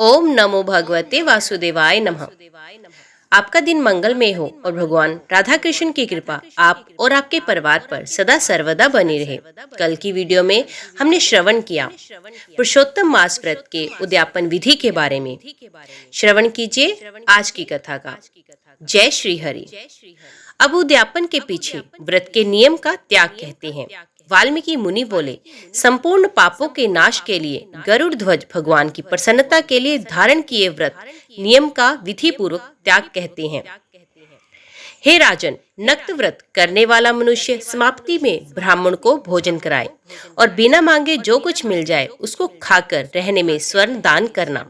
ओम नमो भगवते वासुदेवाय नमः। आपका दिन मंगलमय हो और भगवान राधा कृष्ण की कृपा आप और आपके परिवार पर सदा सर्वदा बनी रहे। कल की वीडियो में हमने श्रवण किया पुरुषोत्तम मास व्रत के उद्यापन विधि के बारे में। श्रवण कीजिए आज की कथा का। जय श्री हरि। अब उद्यापन के पीछे व्रत के नियम का त्याग कहते हैं। वाल्मीकि मुनि बोले, संपूर्ण पापों के नाश के लिए गरुड़ ध्वज भगवान की प्रसन्नता के लिए धारण किए व्रत नियम का विधि पूर्वक त्याग कहते हैं। हे राजन, नक्त व्रत करने वाला मनुष्य समाप्ति में ब्राह्मण को भोजन कराए और बिना मांगे जो कुछ मिल जाए उसको खाकर रहने में स्वर्ण दान करना।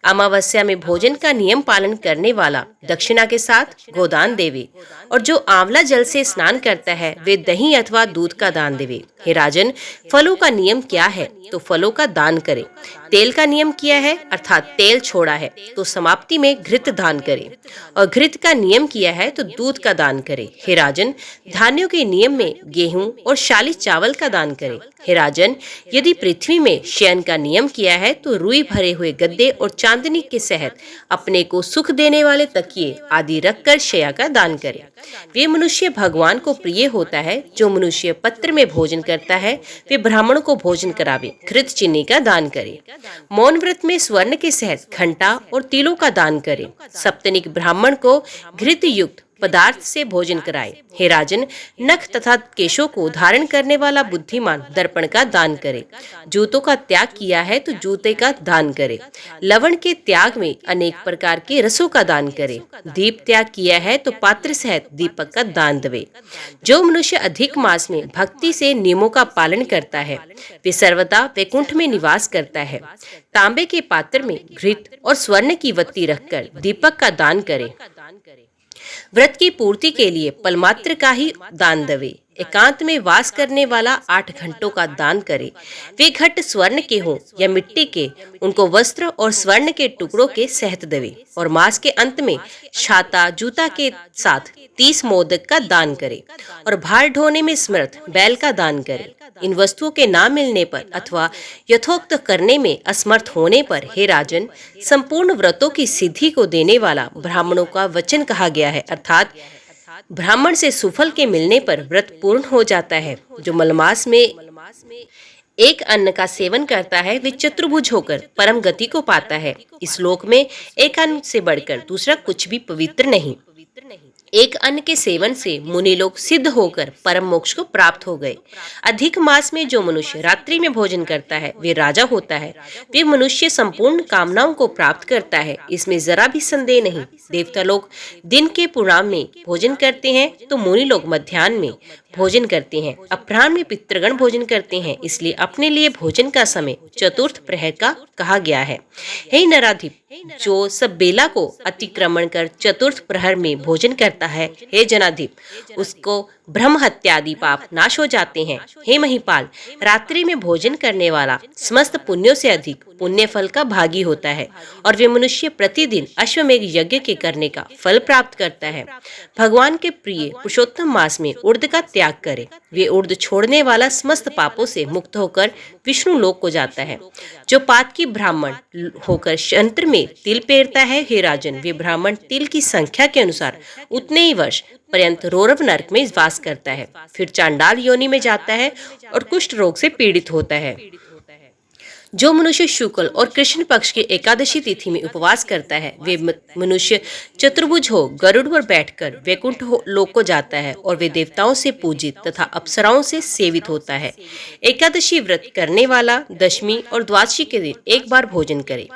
अमावस्या में भोजन का नियम पालन करने वाला दक्षिणा के साथ गोदान देवे और जो आंवला जल से स्नान करता है वे दही अथवा दूध का दान देवे। हे राजन, फलों का नियम क्या है तो फलों का दान करे। तेल का नियम किया है अर्थात तेल छोड़ा है तो समाप्ति में घृत दान करे और घृत का नियम किया है तो दूध का दान करे। हे राजन, धान्यों के नियम में गेहूं और शाली चावल का दान करे। हे राजन, यदि पृथ्वी में शयन का नियम किया है तो रुई भरे हुए गद्दे और चांदनी के सहित अपने को सुख देने वाले तकिए आदि रखकर शया का दान करे। वे मनुष्य भगवान को प्रिय होता है जो मनुष्य पत्र में भोजन करता है वे ब्राह्मण को भोजन करावे। घृत चीनी का दान करे। मौन व्रत में स्वर्ण के सहित घंटा और तिलों का दान करे। सप्तनिक ब्राह्मण को घृत युक्त पदार्थ से भोजन कराए। हे राजन, नख तथा केशों को धारण करने वाला बुद्धिमान दर्पण का दान करे। जूतों का त्याग किया है तो जूते का दान करे। लवण के त्याग में अनेक प्रकार के रसों का दान करे। दीप त्याग किया है तो पात्र सहित दीपक का दान देवे। जो मनुष्य अधिक मास में भक्ति से नियमों का पालन करता है वे सर्वदा वैकुंठ में निवास करता है। तांबे के पात्र में घृत और स्वर्ण की वत्ती रखकर दीपक का दान करे। व्रत की पूर्ति के लिए पलमात्र का ही दान देवे। एकांत में वास करने वाला 8 घंटों का दान करे। वे घट स्वर्ण के हों या मिट्टी के, उनको वस्त्र और स्वर्ण के टुकड़ों के सहित देवे और मास के अंत में छाता जूता के साथ 30 मोदक का दान करे और भार ढोने में समर्थ बैल का दान करे। इन वस्तुओं के ना मिलने पर अथवा यथोक्त करने में असमर्थ होने पर हे राजन, संपूर्ण व्रतों की सिद्धि को देने वाला ब्राह्मणों का वचन कहा गया है अर्थात ब्राह्मण से सुफल के मिलने पर व्रत पूर्ण हो जाता है। जो मलमास में एक अन्न का सेवन करता है वे चतुर्भुज होकर परम गति को पाता है। इस लोक में एक अन्न से बढ़कर दूसरा कुछ भी पवित्र नहीं। एक अन्न के सेवन से मुनि लोग सिद्ध होकर परम मोक्ष को प्राप्त हो गए। अधिक मास में जो मनुष्य रात्रि में भोजन करता है वे राजा होता है। वे मनुष्य संपूर्ण कामनाओं को प्राप्त करता है, इसमें जरा भी संदेह नहीं। देवता लोग दिन के पूर्णाम में भोजन करते हैं तो मुनि लोग मध्याह्न में भोजन करते हैं। अपराह्न में पितृगण भोजन करते हैं, इसलिए अपने लिए भोजन का समय चतुर्थ प्रहर का कहा गया है। हे नराधिप, जो सब बेला को अतिक्रमण कर चतुर्थ प्रहर में भोजन करता है, हे जनाधिप, उसको ब्रह्म हत्यादि पाप नाश हो जाते हैं। हे महिपाल, रात्रि में भोजन करने वाला समस्त पुण्यों से अधिक पुण्य फल का भागी होता है और वे मनुष्य प्रतिदिन अश्वमेघ यज्ञ के करने का फल प्राप्त करता है। भगवान के प्रिय पुरुषोत्तम मास में उर्द का त्याग करे। वे उर्द छोड़ने वाला समस्त पापों से मुक्त होकर विष्णु लोक को जाता है। जो पातकी ब्राह्मण होकर यंत्र में तिल पेरता है, हे राजन, वे ब्राह्मण तिल की संख्या के अनुसार उतने ही वर्ष पर्यंत रौरव नरक में वास करता है, फिर चांडाल योनि में जाता है और कुष्ठ रोग से पीड़ित होता है। जो मनुष्य शुक्ल और कृष्ण पक्ष की एकादशी तिथि में उपवास करता है वे मनुष्य चतुर्भुज हो गरुड़ पर बैठकर वैकुंठ लोक को जाता है और वे देवताओं से पूजित तथा अप्सराओं से सेवित होता है। एकादशी व्रत करने वाला दशमी और द्वादशी के दिन एक बार भोजन करे।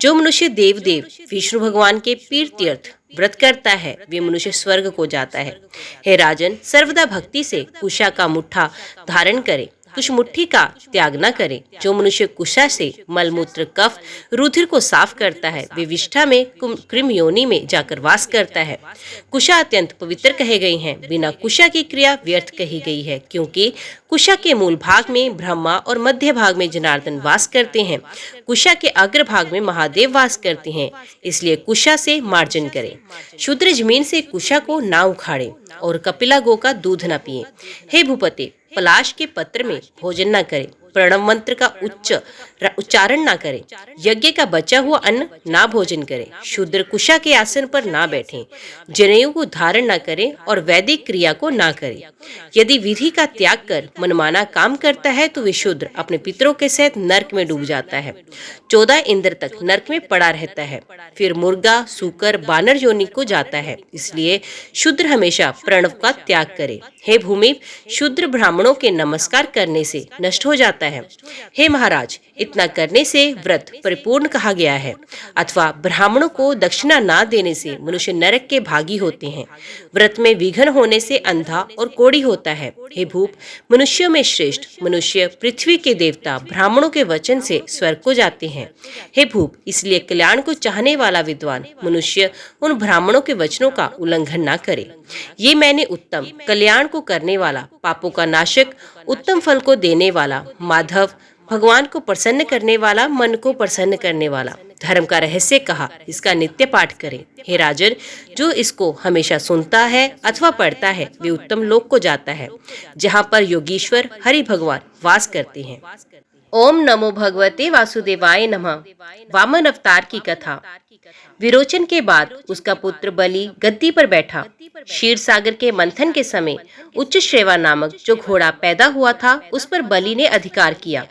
जो मनुष्य देव विष्णु भगवान के पीर तीर्थ व्रत करता है वे मनुष्य स्वर्ग को जाता है। हे राजन, सर्वदा भक्ति से कुशा का मुट्ठा धारण करे, कुछ मुट्ठी का त्याग न करे। जो मनुष्य कुशा से मलमूत्र कफ रुधिर को साफ करता है वे विष्ठा में कृम योनि में जाकर वास करता है। कुशा अत्यंत पवित्र कहे गई हैं, बिना कुशा की क्रिया व्यर्थ कही गई है, क्योंकि कुशा के मूल भाग में ब्रह्मा और मध्य भाग में जनार्दन वास करते हैं। कुशा के अग्र भाग में महादेव वास करते हैं, इसलिए कुशा से मार्जन करें। शूद्र जमीन से कुशा को ना उखाड़े और कपिला गो का दूध न पिए। हे भूपते, पलाश के पत्र में भोजन न करें। प्रणव मंत्र का उच्चारण ना करें, यज्ञ का बचा हुआ अन्न ना भोजन करें, शूद्र कुशा के आसन पर ना बैठें, जनेऊ को धारण ना करें और वैदिक क्रिया को ना करें। यदि विधि का त्याग कर मनमाना काम करता है तो वे शूद्र अपने पितरों के सहित नरक में डूब जाता है, 14 इंद्र तक नरक में पड़ा रहता है, फिर मुर्गा, सूकर, बानर योनि को जाता है। इसलिए शूद्र हमेशा प्रणव का त्याग करे। हे भूमि, शूद्र ब्राह्मणों के नमस्कार करने से नष्ट हो जाता है। हे महाराज, इतना करने से व्रत परिपूर्ण कहा गया है, अथवा ब्राह्मणों को दक्षिणा ना देने से मनुष्य नरक के भागी होते हैं। व्रत में विघ्न होने से अंधा और कोढ़ी होता है। हे भूप, मनुष्यों में श्रेष्ठ मनुष्य पृथ्वी के देवता ब्राह्मणों के वचन से स्वर्ग को जाते हैं। हे भूप, इसलिए कल्याण को चाहने वाला विद्वान मनुष्य उन ब्राह्मणों के वचनों का उल्लंघन ना करे। ये मैंने उत्तम कल्याण को करने वाला, पापों का नाशक, उत्तम फल को देने वाला, माधव, भगवान को प्रसन्न करने वाला, मन को प्रसन्न करने वाला धर्म का रहस्य कहा। इसका नित्य पाठ करें। हे राजन, जो इसको हमेशा सुनता है अथवा पढ़ता है वे उत्तम लोक को जाता है, जहाँ पर योगीश्वर हरि भगवान वास करते हैं। ओम नमो भगवते वासुदेवाय नमः। वामन अवतार की कथा। विरोचन के बाद उसका पुत्र बलि गद्दी पर बैठा। क्षीर सागर के मंथन के समय उच्च श्रेवा नामक जो घोड़ा पैदा हुआ था उस पर बलि ने अधिकार किया।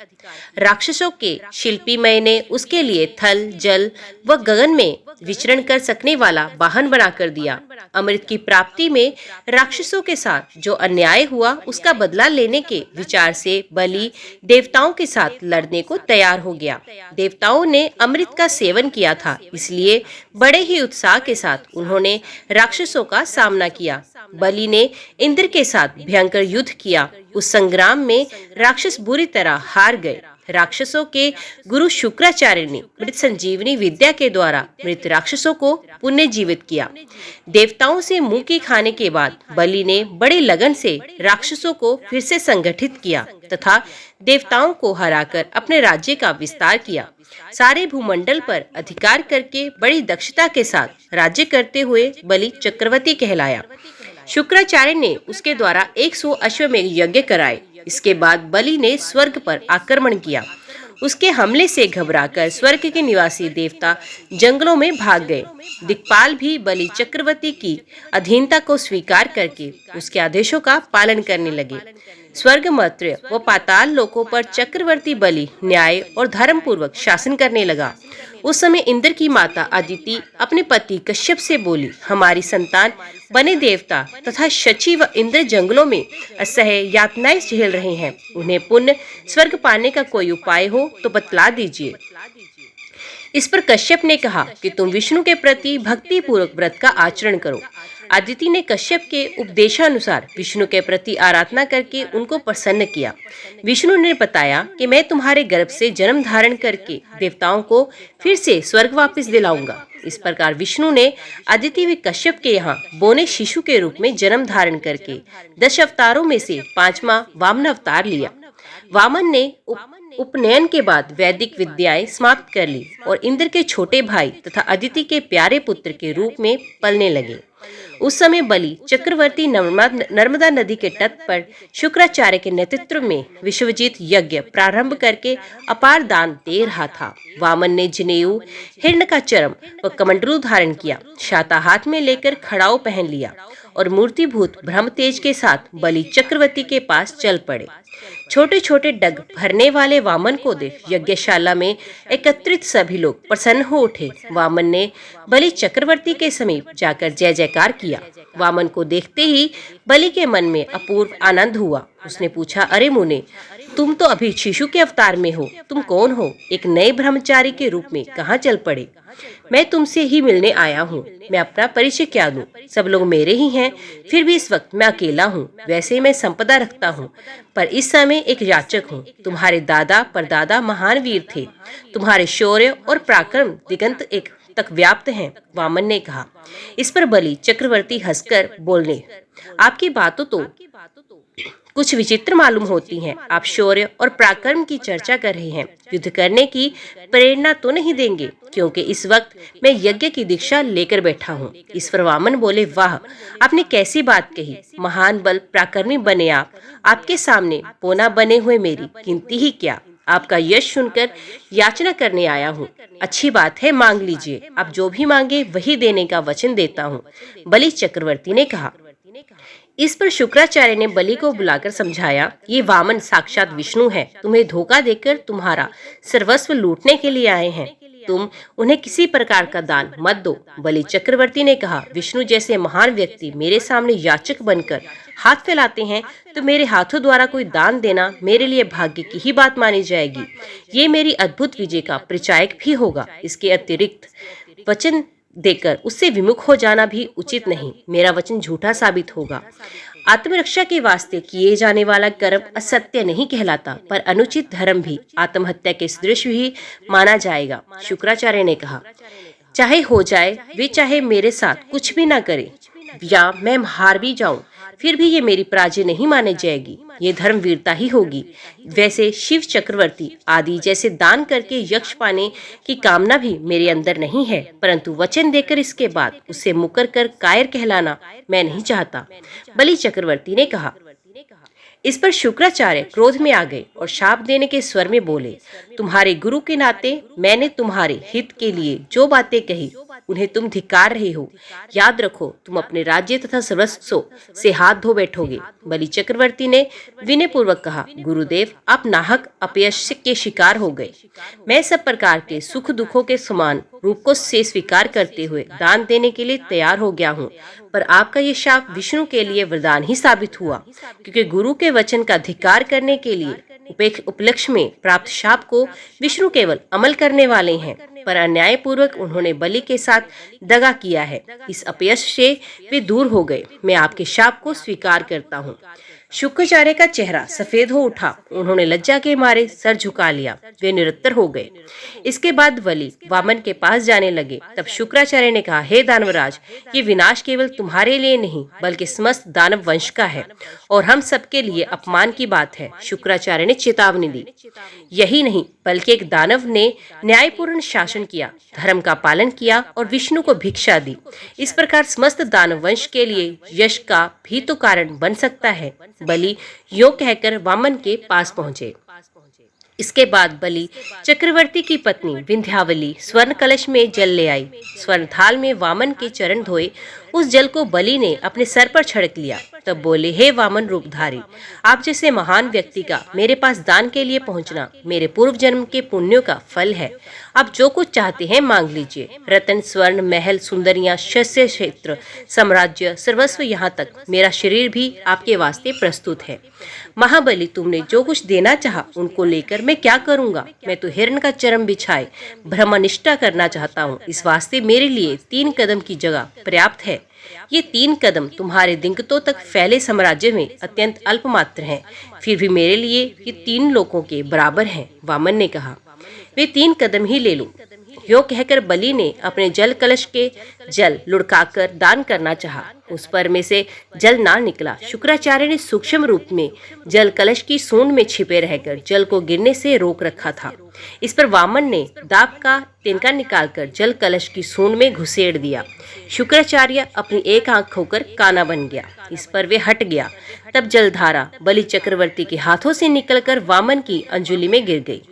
राक्षसों के शिल्पी मय ने उसके लिए थल, जल व गगन में विचरण कर सकने वाला वाहन बनाकर दिया। अमृत की प्राप्ति में राक्षसों के साथ जो अन्याय हुआ उसका बदला लेने के विचार से बलि देवताओं के साथ लड़ने को तैयार हो गया। देवताओं ने अमृत का सेवन किया था, इसलिए बड़े ही उत्साह के साथ उन्होंने राक्षसों का सामना किया। बलि ने इंद्र के साथ भयंकर युद्ध किया। उस संग्राम में राक्षस बुरी तरह हार गए। राक्षसों के गुरु शुक्राचार्य ने मृत संजीवनी विद्या के द्वारा मृत राक्षसों को पुनः जीवित किया। देवताओं से मुंह खाने के बाद बलि ने बड़े लगन से राक्षसों को फिर से संगठित किया तथा देवताओं को हराकर अपने राज्य का विस्तार किया। सारे भूमंडल पर अधिकार करके बड़ी दक्षता के साथ राज्य करते हुए बलि चक्रवर्ती कहलाया। शुक्राचार्य ने उसके द्वारा 100 अश्वमेध यज्ञ कराए। इसके बाद बलि ने स्वर्ग पर आक्रमण किया। उसके हमले से घबराकर स्वर्ग के निवासी देवता जंगलों में भाग गए। दिक्पाल भी बलि चक्रवर्ती की अधीनता को स्वीकार करके उसके आदेशों का पालन करने लगे। स्वर्ग, मर्त्य व पाताल लोकों पर चक्रवर्ती बलि न्याय और धर्म पूर्वक शासन करने लगा। उस समय इंद्र की माता अदिति अपने पति कश्यप से बोली, हमारी संतान बने देवता तथा शची व इंद्र जंगलों में असह्य यातनाएं झेल रहे हैं। उन्हें पुण्य स्वर्ग पाने का कोई उपाय हो तो बतला दीजिए। इस पर कश्यप ने कहा कि तुम विष्णु के प्रति भक्ति पूर्वक व्रत का आचरण करो। अदिति ने कश्यप के उपदेशानुसार विष्णु के प्रति आराधना करके उनको प्रसन्न किया। विष्णु ने बताया कि मैं तुम्हारे गर्भ से जन्म धारण करके देवताओं को फिर से स्वर्ग वापस दिलाऊंगा। इस प्रकार विष्णु ने अदिति व कश्यप के यहाँ बोने शिशु के रूप में जन्म धारण करके 10 अवतारों में से 5वां वामन अवतार लिया। वामन ने उपनयन के बाद वैदिक विद्याएं समाप्त कर ली और इंद्र के छोटे भाई तथा अदिति के प्यारे पुत्र के रूप में पलने लगे। उस समय बलि चक्रवर्ती नर्मदा नदी के तट पर शुक्राचार्य के नेतृत्व में विश्वजीत यज्ञ प्रारंभ करके अपार दान दे रहा था। वामन ने जनेऊ, हिरण का चर्म व कमंडलू धारण किया, छाता हाथ में लेकर खड़ाऊ पहन लिया और मूर्तिभूत ब्रह्म तेज के साथ बलि चक्रवर्ती के पास चल पड़े। छोटे छोटे डग भरने वाले वामन को देख यज्ञशाला में एकत्रित सभी लोग प्रसन्न हो उठे। वामन ने बलि चक्रवर्ती के समीप जाकर जय जयकार किया। वामन को देखते ही बलि के मन में अपूर्व आनंद हुआ। उसने पूछा, अरे मुने, तुम तो अभी शिशु के अवतार में हो, तुम कौन हो? एक नए ब्रह्मचारी के रूप में कहाँ चल पड़े? मैं तुमसे ही मिलने आया हूँ। मैं अपना परिचय क्या दूं? सब लोग मेरे ही हैं, फिर भी इस वक्त मैं अकेला हूँ। वैसे मैं संपदा रखता हूँ, पर इस समय एक याचक हूँ। तुम्हारे दादा परदादा महान वीर थे। तुम्हारे शौर्य और पराक्रम दिगंत एक तक व्याप्त हैं, वामन ने कहा। इस पर बलि चक्रवर्ती हंसकर बोलने, आपकी बातों तो कुछ विचित्र मालूम होती हैं। आप शौर्य और पराक्रम की चर्चा कर रहे हैं, युद्ध करने की प्रेरणा तो नहीं देंगे, क्योंकि इस वक्त मैं यज्ञ की दीक्षा लेकर बैठा हूँ। इस पर वामन बोले, वाह, आपने कैसी बात कही। महान बल पराक्रमी बने आप, आपके सामने पोना बने हुए मेरी गिनती ही क्या। आपका यश सुनकर याचना करने आया हूँ। अच्छी बात है, मांग लीजिए। आप जो भी मांगे वही देने का वचन देता हूँ, बलि चक्रवर्ती ने कहा। इस पर शुक्राचार्य ने बलि को बुलाकर समझाया, ये वामन साक्षात विष्णु है, तुम्हें धोखा देकर तुम्हारा सर्वस्व लूटने के लिए आए हैं। तुम उन्हें किसी प्रकार का दान मत दो। बलि चक्रवर्ती ने कहा, विष्णु जैसे महान व्यक्ति मेरे सामने याचक बनकर हाथ फैलाते हैं, तो मेरे हाथों द्वारा कोई दान देना मेरे लिए भाग्य की ही बात मानी जाएगी। ये मेरी अद्भुत विजय का परिचायक भी होगा। इसके अतिरिक्त वचन देकर उससे विमुख हो जाना भी उचित नहीं। मेरा वचन झूठा साबित होगा। आत्मरक्षा के वास्ते किए जाने वाला कर्म असत्य नहीं कहलाता, पर अनुचित धर्म भी आत्महत्या के सदृश ही माना जाएगा। शुक्राचार्य ने कहा, चाहे हो जाए, वे चाहे मेरे साथ कुछ भी ना करे या मैं हार भी जाऊं, फिर भी ये मेरी पराजय नहीं मानी जाएगी। ये धर्म वीरता ही होगी। वैसे शिव चक्रवर्ती आदि जैसे दान करके यक्ष पाने की कामना भी मेरे अंदर नहीं है, परंतु वचन देकर इसके बाद उससे मुकर कर कायर कहलाना मैं नहीं चाहता, बलि चक्रवर्ती ने कहा। इस पर शुक्राचार्य क्रोध में आ गए और शाप देने के स्वर में बोले, तुम्हारे गुरु के नाते मैंने तुम्हारे हित के लिए जो बातें कही उन्हें तुम धिक्कार रहे हो। याद रखो, तुम अपने राज्य तथा सर्वस्व से हाथ धो बैठोगे। बलि चक्रवर्ती ने विनय पूर्वक कहा, गुरुदेव, आप नाहक अपयश के शिकार हो गए। मैं सब प्रकार के सुख दुखों के समान रूप को से स्वीकार करते हुए दान देने के लिए तैयार हो गया हूँ, पर आपका ये शाप विष्णु के लिए वरदान ही साबित हुआ, क्योंकि गुरु के वचन का धिक्कार करने के लिए उपलक्ष्य में प्राप्त शाप को विष्णु केवल अमल करने वाले हैं, पर अन्याय पूर्वक उन्होंने बलि के साथ दगा किया है। इस अपयश से वे दूर हो गए। मैं आपके शाप को स्वीकार करता हूँ। शुक्राचार्य का चेहरा सफेद हो उठा। उन्होंने लज्जा के मारे सर झुका लिया। वे निरत्तर हो गए। इसके बाद बलि वामन के पास जाने लगे। तब शुक्राचार्य ने कहा, हे दानवराज, ये विनाश केवल तुम्हारे लिए नहीं बल्कि समस्त दानव वंश का है और हम सबके लिए अपमान की बात है। शुक्राचार्य ने चेतावनी दी। यही नहीं बल्कि एक दानव ने न्यायपूर्ण शासन किया, धर्म का पालन किया और विष्णु को भिक्षा दी। इस प्रकार समस्त दानव वंश के लिए यश का भी तो कारण बन सकता है। बलि यो कहकर वामन के पास पहुंचे। इसके बाद बलि चक्रवर्ती की पत्नी विंध्यावली स्वर्ण कलश में जल ले आई। स्वर्ण थाल में वामन के चरण धोए। उस जल को बलि ने अपने सर पर छिड़क लिया। तब बोले, हे वामन रूपधारी, आप जैसे महान व्यक्ति का मेरे पास दान के लिए पहुंचना मेरे पूर्व जन्म के पुण्यों का फल है। आप जो कुछ चाहते हैं मांग लीजिए। रत्न, स्वर्ण, महल, सुंदरियां, शस्य क्षेत्र, साम्राज्य, सर्वस्व, यहाँ तक मेरा शरीर भी आपके वास्ते प्रस्तुत है। महाबली, तुमने जो कुछ देना चाहा उनको लेकर मैं क्या करूंगा। मैं तो हिरण का चरम बिछाए ब्रह्मनिष्ठा करना चाहता हूँ। इस वास्ते मेरे लिए 3 कदम की जगह पर्याप्त है। ये 3 कदम तुम्हारे दिक्कतों तक फैले साम्राज्य में अत्यंत अल्प मात्र हैं, फिर भी मेरे लिए ये 3 लोकों के बराबर हैं। वामन ने कहा, वे 3 कदम ही ले लो। यो कहकर बलि ने अपने जल कलश के जल लुढ़काकर दान करना चाहा। उस पर में से जल ना निकला। शुक्राचार्य ने सूक्ष्म रूप में जल कलश की सूंड में छिपे रहकर जल को गिरने से रोक रखा था। इस पर वामन ने दाब का तिनका निकालकर जल कलश की सूंड में घुसेड़ दिया। शुक्राचार्य अपनी एक आंख खोकर काना बन गया। इस पर वे हट गया। तब जलधारा बलि चक्रवर्ती के हाथों से निकलकर वामन की अंजुलि में गिर गई।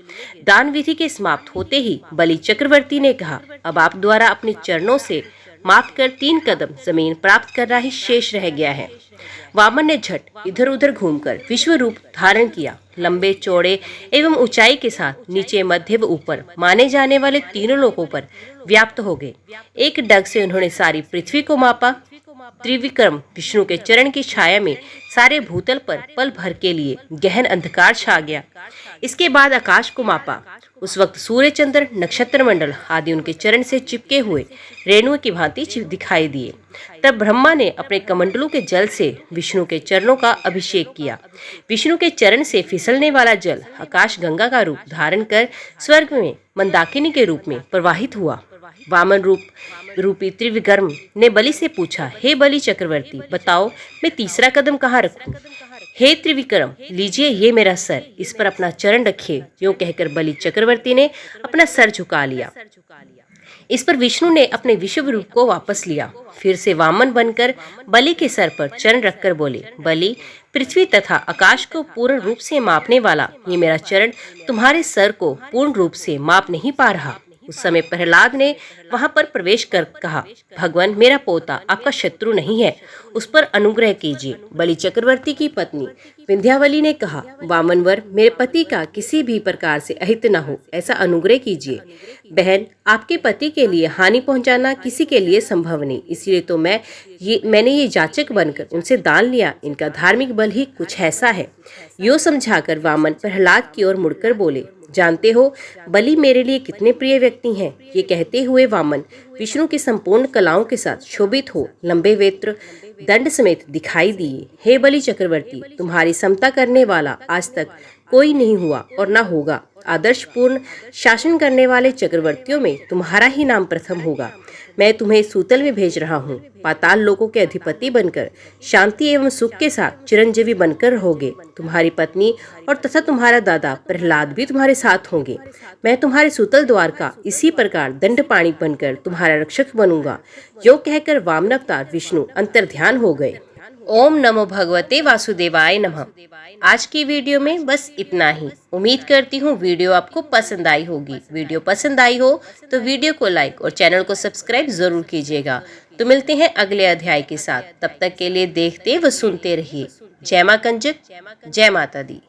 दान विधि के समाप्त होते ही बलि चक्रवर्ती ने कहा, अब आप द्वारा अपने चरणों से माप कर 3 कदम जमीन प्राप्त करना ही शेष रह गया है। वामन ने झट इधर उधर घूमकर विश्व रूप धारण किया। लंबे, चौड़े एवं ऊंचाई के साथ नीचे, मध्य व ऊपर माने जाने वाले 3 लोकों पर व्याप्त हो गए। एक डग से उन्होंने सारी पृथ्वी को मापा। त्रिविक्रम विष्णु के चरण की छाया में सारे भूतल पर पल भर के लिए गहन अंधकार छा गया। इसके बाद आकाश को मापा। उस वक्त सूर्य, चंद्र, नक्षत्र मंडल आदि उनके चरण से चिपके हुए रेणुओं की भांति दिखाई दिए। तब ब्रह्मा ने अपने कमंडलों के जल से विष्णु के चरणों का अभिषेक किया। विष्णु के चरण से फिसलने वाला जल आकाश गंगा का रूप धारण कर स्वर्ग में मंदाकिनी के रूप में प्रवाहित हुआ। वामन रूपी त्रिविक्रम ने बलि से पूछा, हे बलि चक्रवर्ती, बताओ मैं तीसरा कदम कहाँ रखूं? हे त्रिविक्रम, लीजिए ये मेरा सर, इस पर अपना चरण रखिए। यूं कहकर बलि चक्रवर्ती ने अपना सर झुका लिया। इस पर विष्णु ने अपने विश्व रूप को वापस लिया। फिर से वामन बनकर बलि के सर पर चरण रखकर बोले, बलि, पृथ्वी तथा आकाश को पूर्ण रूप से मापने वाला ये मेरा चरण तुम्हारे सर को पूर्ण रूप से माप नहीं पा रहा। उस समय प्रहलाद ने वहां पर प्रवेश कर कहा, भगवान, मेरा पोता आपका शत्रु नहीं है, उस पर अनुग्रह कीजिए। बलि चक्रवर्ती की पत्नी विंध्यावली ने कहा, वामनवर, मेरे पति का किसी भी प्रकार से अहित न हो, ऐसा अनुग्रह कीजिए। बहन, आपके पति के लिए हानि पहुंचाना किसी के लिए संभव नहीं, इसलिए तो मैंने ये जाचक बनकर उनसे दान लिया। इनका धार्मिक बल ही कुछ ऐसा है। यो समझाकर वामन प्रहलाद की ओर मुड़कर बोले, जानते हो बलि मेरे लिए कितने प्रिय व्यक्ति हैं। ये कहते हुए वामन विष्णु की संपूर्ण कलाओं के साथ शोभित हो लंबे वेत्र दंड समेत दिखाई दिए। हे बलि चक्रवर्ती, तुम्हारी समता करने वाला आज तक कोई नहीं हुआ और न होगा। आदर्शपूर्ण शासन करने वाले चक्रवर्तियों में तुम्हारा ही नाम प्रथम होगा। मैं तुम्हें सूतल में भेज रहा हूँ। पाताल लोकों के अधिपति बनकर शांति एवं सुख के साथ चिरंजीवी बनकर रहोगे। तुम्हारी पत्नी और तथा तुम्हारा दादा प्रहलाद भी तुम्हारे साथ होंगे। मैं तुम्हारे सूतल द्वार का इसी प्रकार दंडपाणी बनकर तुम्हारा रक्षक बनूंगा। यो कहकर वामनावतार विष्णु अंतर्ध्यान हो गए। ओम नमो भगवते वासुदेवाय नमः। आज की वीडियो में बस इतना ही। उम्मीद करती हूँ वीडियो आपको पसंद आई होगी। वीडियो पसंद आई हो तो वीडियो को लाइक और चैनल को सब्सक्राइब जरूर कीजिएगा। तो मिलते हैं अगले अध्याय के साथ। तब तक के लिए देखते व सुनते रहिए। जय मां कंजक, जय माता दी।